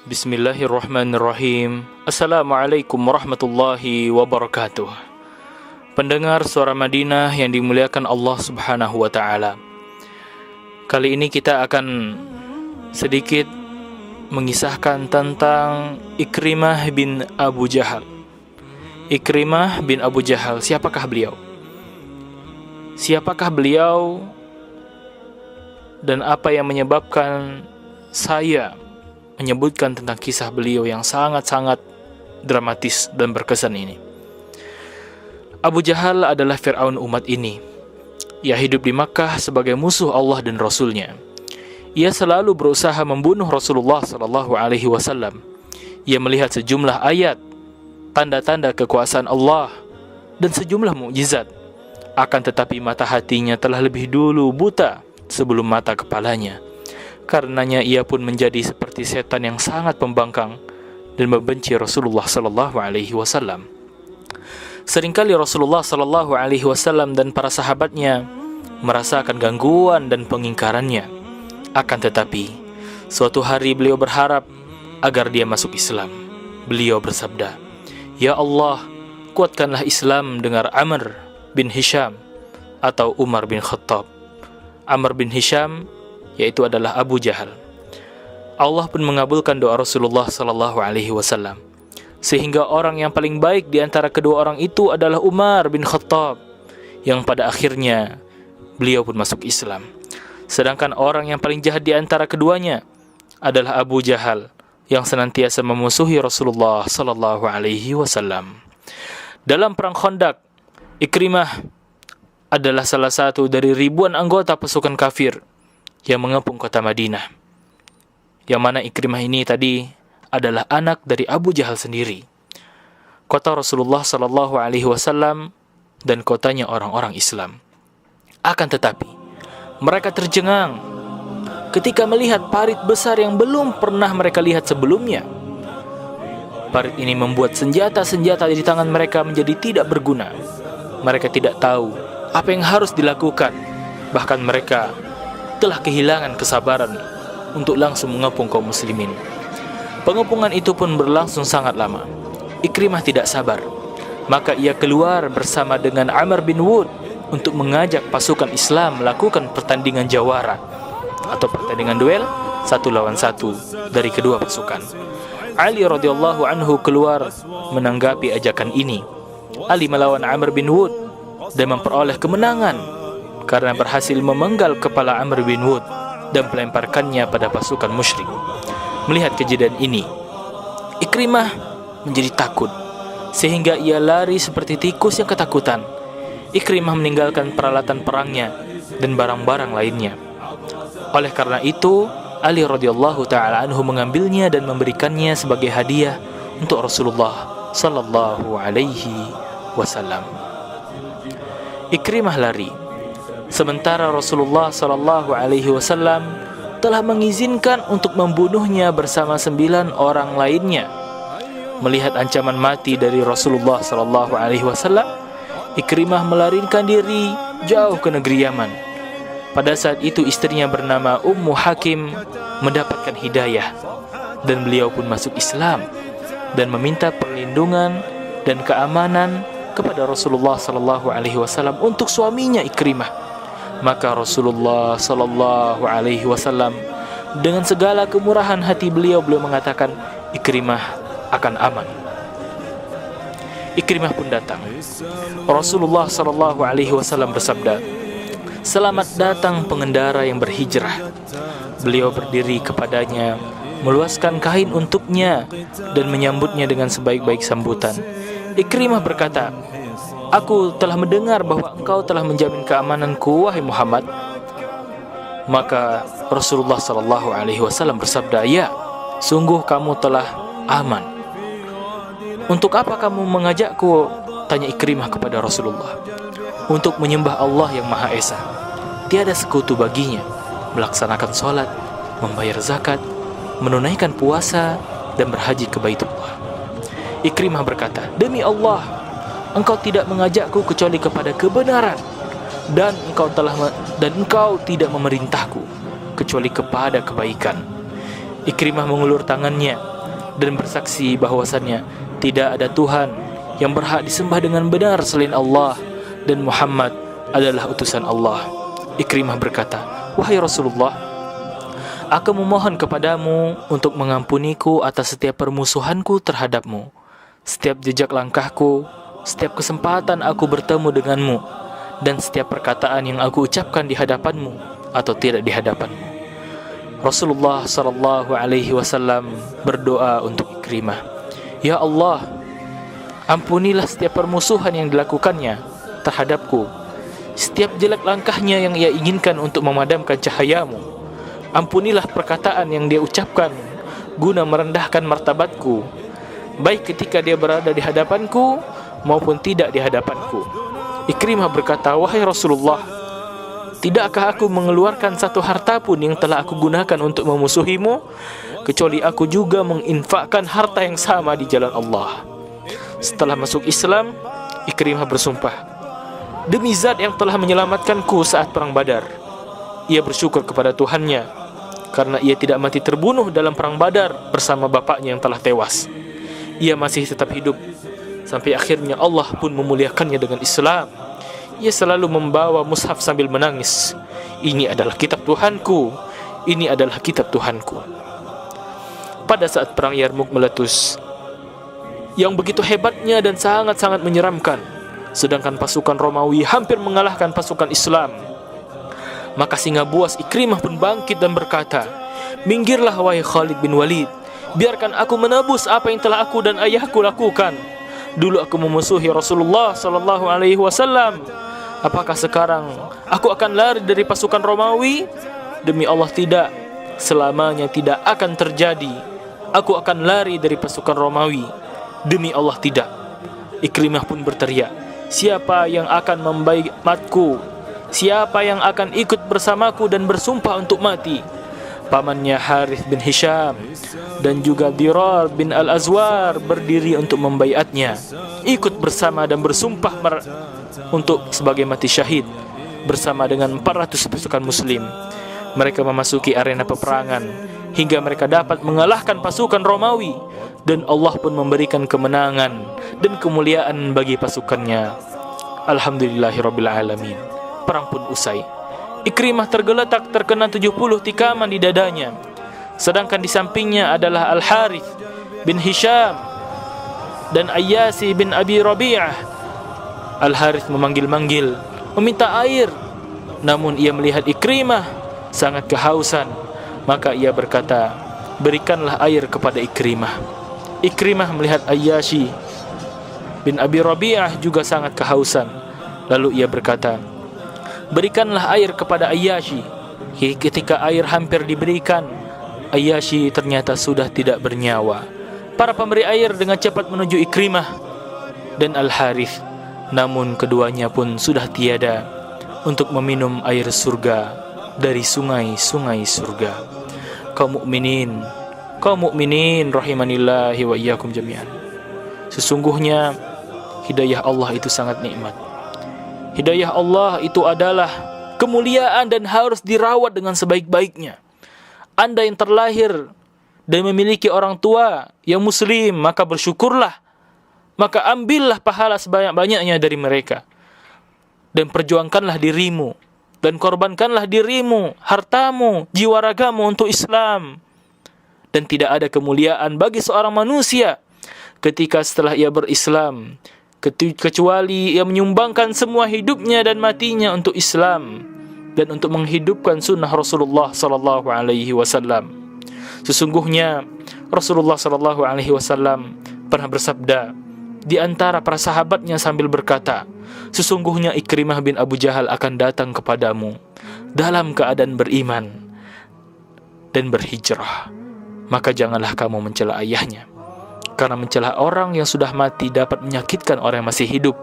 Bismillahirrahmanirrahim. Assalamualaikum warahmatullahi wabarakatuh. Pendengar Suara Madinah yang dimuliakan Allah Subhanahu wa ta'ala, kali ini kita akan sedikit mengisahkan tentang Ikrimah bin Abu Jahal. Ikrimah bin Abu Jahal, siapakah beliau? Siapakah beliau dan apa yang menyebabkan saya menyebutkan tentang kisah beliau yang sangat-sangat dramatis dan berkesan ini? Abu Jahal adalah Fir'aun umat ini. Ia hidup di Makkah sebagai musuh Allah dan Rasulnya. Ia selalu berusaha membunuh Rasulullah SAW. Ia melihat sejumlah ayat, tanda-tanda kekuasaan Allah, dan sejumlah mukjizat. Akan tetapi mata hatinya telah lebih dulu buta sebelum mata kepalanya. Karenanya ia pun menjadi seperti setan yang sangat pembangkang dan membenci Rasulullah SAW. Seringkali Rasulullah SAW dan para sahabatnya merasakan gangguan dan pengingkarannya. Akan tetapi, suatu hari beliau berharap agar dia masuk Islam. Beliau bersabda, "Ya Allah, kuatkanlah Islam dengan Amr bin Hisham atau Umar bin Khattab." Amr bin Hisham yaitu adalah Abu Jahal. Allah pun mengabulkan doa Rasulullah SAW, sehingga orang yang paling baik di antara kedua orang itu adalah Umar bin Khattab, yang pada akhirnya beliau pun masuk Islam. Sedangkan orang yang paling jahat di antara keduanya adalah Abu Jahal, yang senantiasa memusuhi Rasulullah SAW. Dalam perang Khandaq, Ikrimah adalah salah satu dari ribuan anggota pasukan kafir yang mengepung kota Madinah, yang mana Ikrimah ini tadi adalah anak dari Abu Jahal sendiri. Kota Rasulullah SAW dan kotanya orang-orang Islam. Akan tetapi mereka tercengang ketika melihat parit besar yang belum pernah mereka lihat sebelumnya. Parit ini membuat senjata-senjata di tangan mereka menjadi tidak berguna. Mereka tidak tahu apa yang harus dilakukan. Bahkan mereka telah kehilangan kesabaran untuk langsung mengepung kaum muslimin. Pengepungan itu pun berlangsung sangat lama. Ikrimah tidak sabar, maka ia keluar bersama dengan Amr bin Wud untuk mengajak pasukan Islam melakukan pertandingan jawara atau pertandingan duel 1 lawan 1 dari kedua pasukan. Ali radhiyallahu anhu keluar menanggapi ajakan ini. Ali melawan Amr bin Wud dan memperoleh kemenangan karena berhasil memenggal kepala Amr bin Wud dan melemparkannya pada pasukan musyrik. Melihat kejadian ini, Ikrimah menjadi takut, sehingga ia lari seperti tikus yang ketakutan. Ikrimah meninggalkan peralatan perangnya dan barang-barang lainnya. Oleh karena itu, Ali radhiyallahu ta'ala anhu mengambilnya dan memberikannya sebagai hadiah untuk Rasulullah sallallahu alaihi wasallam. Ikrimah lari, sementara Rasulullah SAW telah mengizinkan untuk membunuhnya bersama 9 orang lainnya. Melihat ancaman mati dari Rasulullah SAW, Ikrimah melarikan diri jauh ke negeri Yaman. Pada saat itu istrinya bernama Ummu Hakim mendapatkan hidayah, dan beliau pun masuk Islam dan meminta perlindungan dan keamanan kepada Rasulullah SAW untuk suaminya Ikrimah. Maka Rasulullah SAW dengan segala kemurahan hati beliau mengatakan Ikrimah akan aman. Ikrimah pun datang. Rasulullah SAW bersabda, "Selamat datang pengendara yang berhijrah." Beliau berdiri kepadanya, meluaskan kain untuknya dan menyambutnya dengan sebaik-baik sambutan. Ikrimah berkata, "Aku telah mendengar bahwa engkau telah menjamin keamananku, wahai Muhammad." Maka Rasulullah SAW bersabda, "Ya, sungguh kamu telah aman." "Untuk apa kamu mengajakku?" tanya Ikrimah kepada Rasulullah. "Untuk menyembah Allah yang Maha Esa. Tiada sekutu baginya, melaksanakan sholat, membayar zakat, menunaikan puasa, dan berhaji ke Baitullah." Ikrimah berkata, "Demi Allah, engkau tidak mengajakku kecuali kepada kebenaran, dan engkau tidak memerintahku kecuali kepada kebaikan." Ikrimah mengulur tangannya dan bersaksi bahwasannya tidak ada Tuhan yang berhak disembah dengan benar selain Allah, dan Muhammad adalah utusan Allah. Ikrimah berkata, "Wahai Rasulullah, aku memohon kepadamu untuk mengampuniku atas setiap permusuhanku terhadapmu, setiap jejak langkahku, setiap kesempatan aku bertemu denganmu, dan setiap perkataan yang aku ucapkan di hadapanmu atau tidak di hadapanmu." Rasulullah sallallahu alaihi wasallam berdoa untuk Ikrimah, "Ya Allah, ampunilah setiap permusuhan yang dilakukannya terhadapku, setiap jelek langkahnya yang ia inginkan untuk memadamkan cahayamu. Ampunilah perkataan yang dia ucapkan guna merendahkan martabatku, baik ketika dia berada di hadapanku maupun tidak di hadapanku." Ikrimah berkata, "Wahai Rasulullah, tidakkah aku mengeluarkan satu harta pun yang telah aku gunakan untuk memusuhimu, kecuali aku juga menginfakkan harta yang sama di jalan Allah." Setelah masuk Islam, Ikrimah bersumpah, "Demi zat yang telah menyelamatkanku saat perang Badar." Ia bersyukur kepada Tuhannya karena ia tidak mati terbunuh dalam perang Badar bersama bapaknya yang telah tewas. Ia masih tetap hidup sampai akhirnya Allah pun memuliakannya dengan Islam. Ia selalu membawa mushaf sambil menangis, "Ini adalah kitab Tuhanku, ini adalah kitab Tuhanku." Pada saat perang Yarmuk meletus, yang begitu hebatnya dan sangat-sangat menyeramkan, sedangkan pasukan Romawi hampir mengalahkan pasukan Islam, maka singa buas Ikrimah pun bangkit dan berkata, "Minggirlah wahai Khalid bin Walid, biarkan aku menebus apa yang telah aku dan ayahku lakukan. Dulu aku memusuhi Rasulullah sallallahu alaihi wasallam. Apakah sekarang aku akan lari dari pasukan Romawi? Demi Allah tidak, selamanya tidak akan terjadi. Aku akan lari dari pasukan Romawi. Demi Allah tidak." Ikrimah pun berteriak, "Siapa yang akan membayatku? Siapa yang akan ikut bersamaku dan bersumpah untuk mati?" Pamannya Harith bin Hisham dan juga Dirar bin Al-Azwar berdiri untuk membayatnya, ikut bersama dan bersumpah untuk sebagai mati syahid bersama dengan 400 pasukan muslim. Mereka memasuki arena peperangan hingga mereka dapat mengalahkan pasukan Romawi, dan Allah pun memberikan kemenangan dan kemuliaan bagi pasukannya. Alhamdulillahirabbil alamin. Perang pun usai. Ikrimah tergeletak terkena 70 tikaman di dadanya, sedangkan di sampingnya adalah Al-Harith bin Hisham dan Ayyasi bin Abi Rabi'ah. Al-Harith memanggil-manggil, meminta air, namun ia melihat Ikrimah sangat kehausan, maka ia berkata, "Berikanlah air kepada Ikrimah." Ikrimah melihat Ayyasi bin Abi Rabi'ah juga sangat kehausan, lalu ia berkata, "Berikanlah air kepada Ayyasi." Ketika air hampir diberikan, Ayyasi ternyata sudah tidak bernyawa. Para pemberi air dengan cepat menuju Ikrimah dan Al-Harith, namun keduanya pun sudah tiada untuk meminum air surga dari sungai-sungai surga. Kaum mukminin rahimanillahi wa iyyakum jami'an. Sesungguhnya hidayah Allah itu sangat nikmat. Hidayah Allah itu adalah kemuliaan dan harus dirawat dengan sebaik-baiknya. Anda yang terlahir dan memiliki orang tua yang muslim, maka bersyukurlah. Maka ambillah pahala sebanyak-banyaknya dari mereka. Dan perjuangkanlah dirimu. Dan korbankanlah dirimu, hartamu, jiwa ragamu untuk Islam. Dan tidak ada kemuliaan bagi seorang manusia ketika setelah ia berislam, kecuali ia menyumbangkan semua hidupnya dan matinya untuk Islam dan untuk menghidupkan sunnah Rasulullah sallallahu alaihi wasallam. Sesungguhnya Rasulullah sallallahu alaihi wasallam pernah bersabda di antara para sahabatnya sambil berkata, "Sesungguhnya Ikrimah bin Abu Jahal akan datang kepadamu dalam keadaan beriman dan berhijrah. Maka janganlah kamu mencela ayahnya. Karena mencela orang yang sudah mati dapat menyakitkan orang yang masih hidup,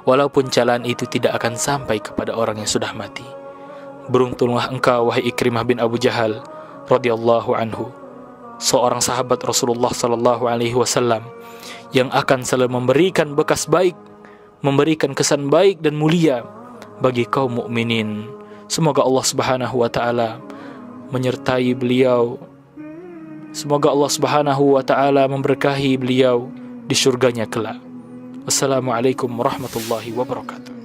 walaupun celaan itu tidak akan sampai kepada orang yang sudah mati. Beruntunglah engkau, wahai Ikrimah bin Abu Jahal radhiyallahu anhu, seorang sahabat Rasulullah sallallahu alaihi wasallam yang akan selalu memberikan bekas baik, memberikan kesan baik dan mulia bagi kaum mukminin. Semoga Allah Subhanahu wa taala menyertai beliau Semoga Allah Subhanahu wa taala memberkahi beliau di surganya kelak. Wassalamualaikum warahmatullahi wabarakatuh.